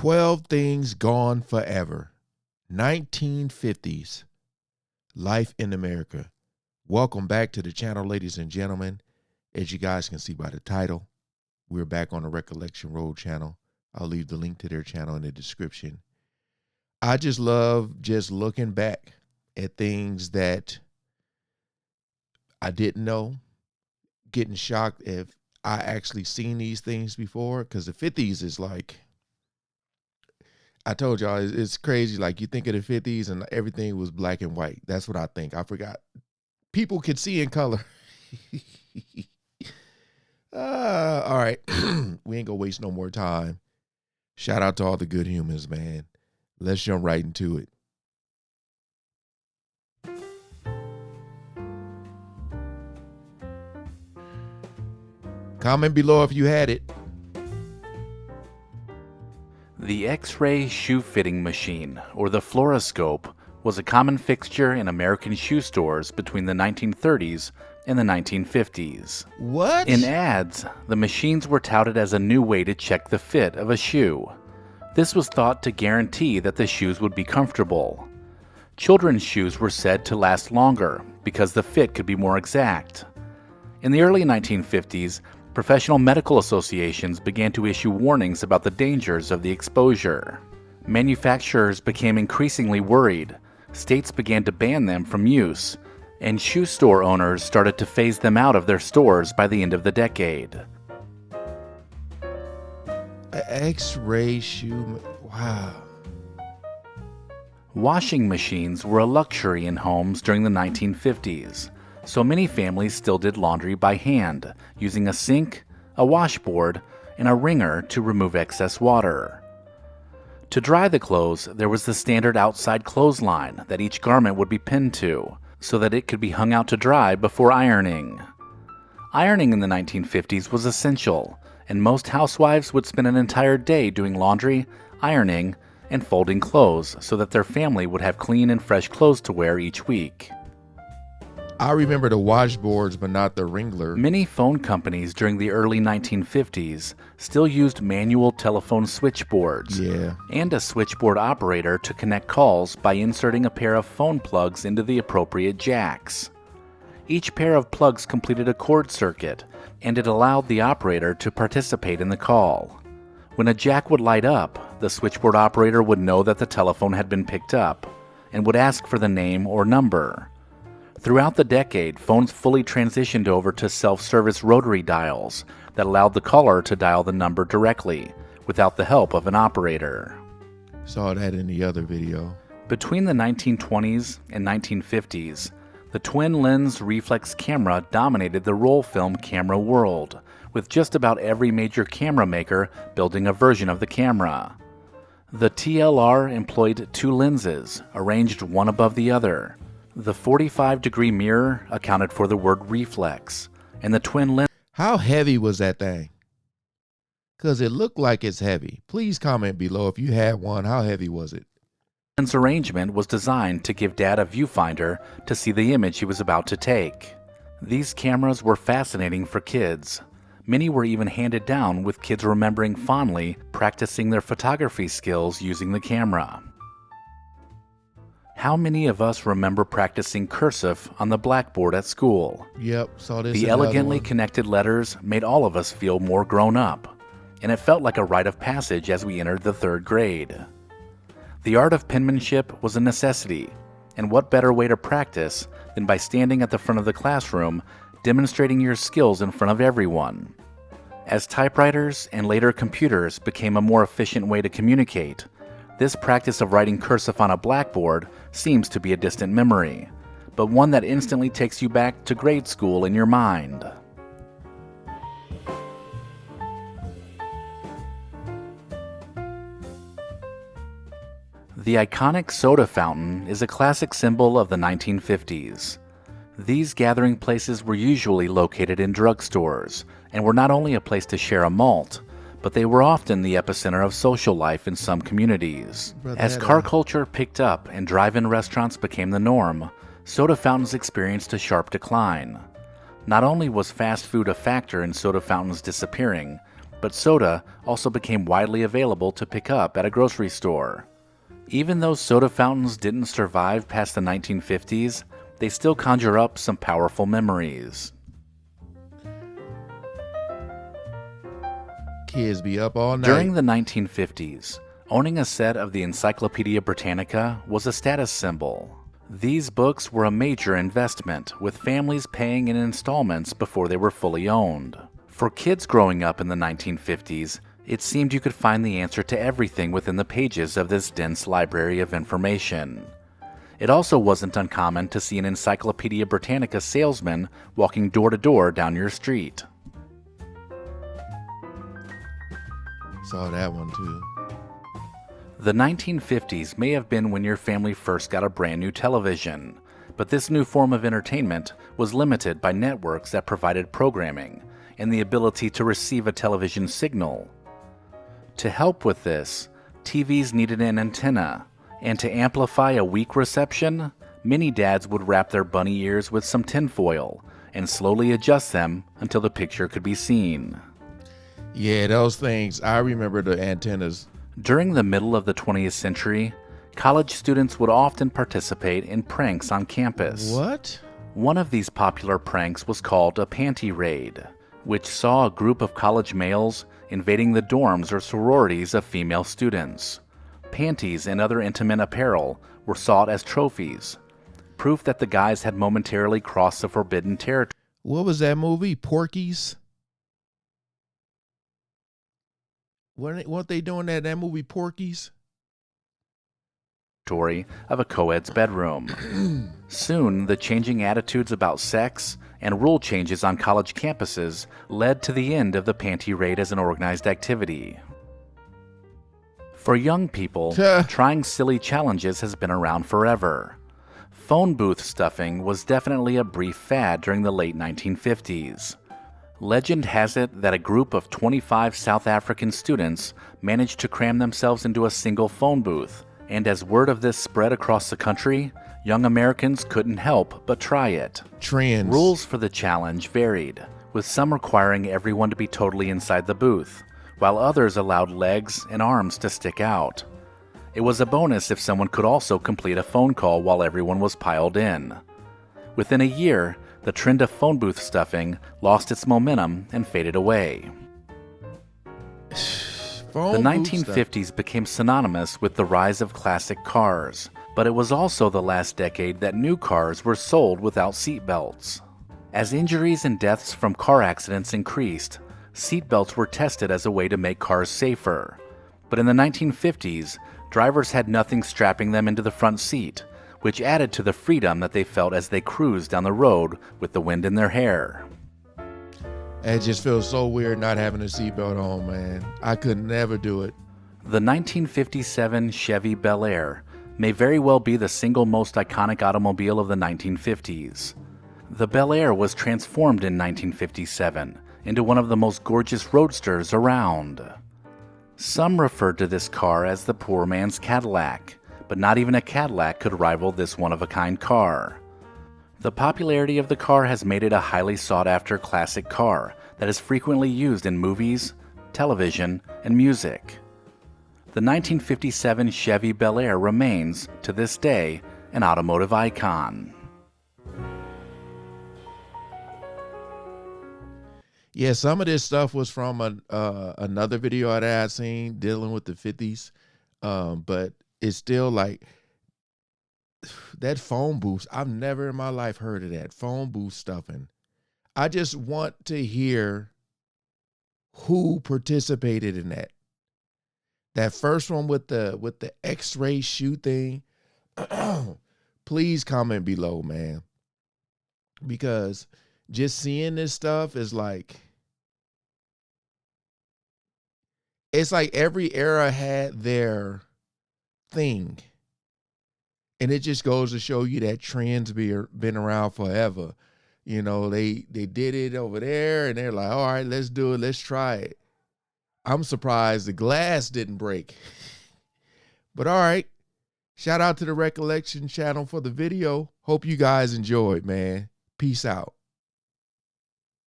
12 Things Gone Forever. 1950s. Life in America. Welcome back to the channel, ladies and gentlemen. As you guys can see by the title, we're back on the Recollection Road channel. I'll leave the link to their channel in the description. I just love just looking back at things that I didn't know, getting shocked if I actually seen these things before, because the 50s is like, I told y'all, it's crazy. Like, you think of the 50s and everything was black and white. That's what I think. I forgot. People could see in color. All right. We ain't gonna waste no more time. Shout out to all the good humans, man. Let's jump right into it. Comment below if you had it. The X-ray shoe fitting machine, or the fluoroscope, was a common fixture in American shoe stores between the 1930s and the 1950s. What? In ads, the machines were touted as a new way to check the fit of a shoe. This was thought to guarantee that the shoes would be comfortable. Children's shoes were said to last longer because the fit could be more exact. In the early 1950s, professional medical associations began to issue warnings about the dangers of the exposure. Manufacturers became increasingly worried. States began to ban them from use, and shoe store owners started to phase them out of their stores by the end of the decade. X-ray shoe. Wow. Washing machines were a luxury in homes during the 1950s, so many families still did laundry by hand, using a sink, a washboard, and a wringer to remove excess water. To dry the clothes, there was the standard outside clothesline that each garment would be pinned to, so that it could be hung out to dry before ironing. Ironing in the 1950s was essential, and most housewives would spend an entire day doing laundry, ironing, and folding clothes so that their family would have clean and fresh clothes to wear each week. I remember the washboards, but not the wringer. Many phone companies during the early 1950s still used manual telephone switchboards and a switchboard operator to connect calls by inserting a pair of phone plugs into the appropriate jacks. Each pair of plugs completed a cord circuit, and it allowed the operator to participate in the call. When a jack would light up, the switchboard operator would know that the telephone had been picked up and would ask for the name or number. Throughout the decade, phones fully transitioned over to self-service rotary dials that allowed the caller to dial the number directly, without the help of an operator. Saw that in the other video. Between the 1920s and 1950s, the twin-lens reflex camera dominated the roll film camera world, with just about every major camera maker building a version of the camera. The TLR employed two lenses, arranged one above the other. The 45-degree mirror accounted for the word reflex, and the twin lens. How heavy was that thing? Because it looked like it's heavy. Please comment below if you had one. How heavy was it? Lens arrangement was designed to give Dad a viewfinder to see the image he was about to take. These cameras were fascinating for kids. Many were even handed down, with kids remembering fondly practicing their photography skills using the camera. How many of us remember practicing cursive on the blackboard at school? Yep, saw this. The elegantly connected letters made all of us feel more grown up, and it felt like a rite of passage as we entered the third grade. The art of penmanship was a necessity, and what better way to practice than by standing at the front of the classroom, demonstrating your skills in front of everyone. As typewriters and later computers became a more efficient way to communicate, this practice of writing cursive on a blackboard seems to be a distant memory, but one that instantly takes you back to grade school in your mind. The iconic soda fountain is a classic symbol of the 1950s. These gathering places were usually located in drugstores, and were not only a place to share a malt, but they were often the epicenter of social life in some communities. As car culture picked up and drive-in restaurants became the norm, soda fountains experienced a sharp decline. Not only was fast food a factor in soda fountains disappearing, but soda also became widely available to pick up at a grocery store. Even though soda fountains didn't survive past the 1950s, they still conjure up some powerful memories. Kids be up all night. During the 1950s, owning a set of the Encyclopedia Britannica was a status symbol. These books were a major investment, with families paying in installments before they were fully owned. For kids growing up in the 1950s, it seemed you could find the answer to everything within the pages of this dense library of information. It also wasn't uncommon to see an Encyclopedia Britannica salesman walking door to door down your street. Saw that one too. The 1950s may have been when your family first got a brand new television, but this new form of entertainment was limited by networks that provided programming and the ability to receive a television signal. To help with this, TVs needed an antenna, and to amplify a weak reception, many dads would wrap their bunny ears with some tinfoil and slowly adjust them until the picture could be seen. Yeah, those things, I remember the antennas. During the middle of the 20th century, college students would often participate in pranks on campus. What? One of these popular pranks was called a panty raid, which saw a group of college males invading the dorms or sororities of female students. Panties and other intimate apparel were sought as trophies, proof that the guys had momentarily crossed the forbidden territory. What was that movie? Porky's? Weren't they doing that movie Porky's? Of a co-ed's bedroom. Soon, the changing attitudes about sex and rule changes on college campuses led to the end of the panty raid as an organized activity. For young people, trying silly challenges has been around forever. Phone booth stuffing was definitely a brief fad during the late 1950s. Legend has it that a group of 25 South African students managed to cram themselves into a single phone booth, and as word of this spread across the country, young Americans couldn't help but try it. Trends. Rules for the challenge varied, with some requiring everyone to be totally inside the booth, while others allowed legs and arms to stick out. It was a bonus if someone could also complete a phone call while everyone was piled in. Within a year, the trend of phone booth stuffing lost its momentum and faded away. The 1950s became synonymous with the rise of classic cars, but it was also the last decade that new cars were sold without seatbelts. As injuries and deaths from car accidents increased, seatbelts were tested as a way to make cars safer. But in the 1950s, drivers had nothing strapping them into the front seat, which added to the freedom that they felt as they cruised down the road with the wind in their hair. It just feels so weird not having a seatbelt on, man. I could never do it. The 1957 Chevy Bel Air may very well be the single most iconic automobile of the 1950s. The Bel Air was transformed in 1957 into one of the most gorgeous roadsters around. Some referred to this car as the poor man's Cadillac, but not even a Cadillac could rival this one-of-a-kind car. The popularity of the car has made it a highly sought-after classic car that is frequently used in movies, television, and music. The 1957 Chevy Bel Air remains, to this day, an automotive icon. Yeah, some of this stuff was from another video that I had seen dealing with the 50s, but it's still like that phone booth. I've never in my life heard of that phone booth stuffing. I just want to hear who participated in that. That first one with the X-ray shoot thing. Please comment below, man, because just seeing this stuff is like, it's like every era had their thing. And it just goes to show you that trends been around forever. You know, they did it over there and they're like, all right, let's do it. Let's try it. I'm surprised the glass didn't break. But all right. Shout out to the Recollection channel for the video. Hope you guys enjoyed, man. Peace out.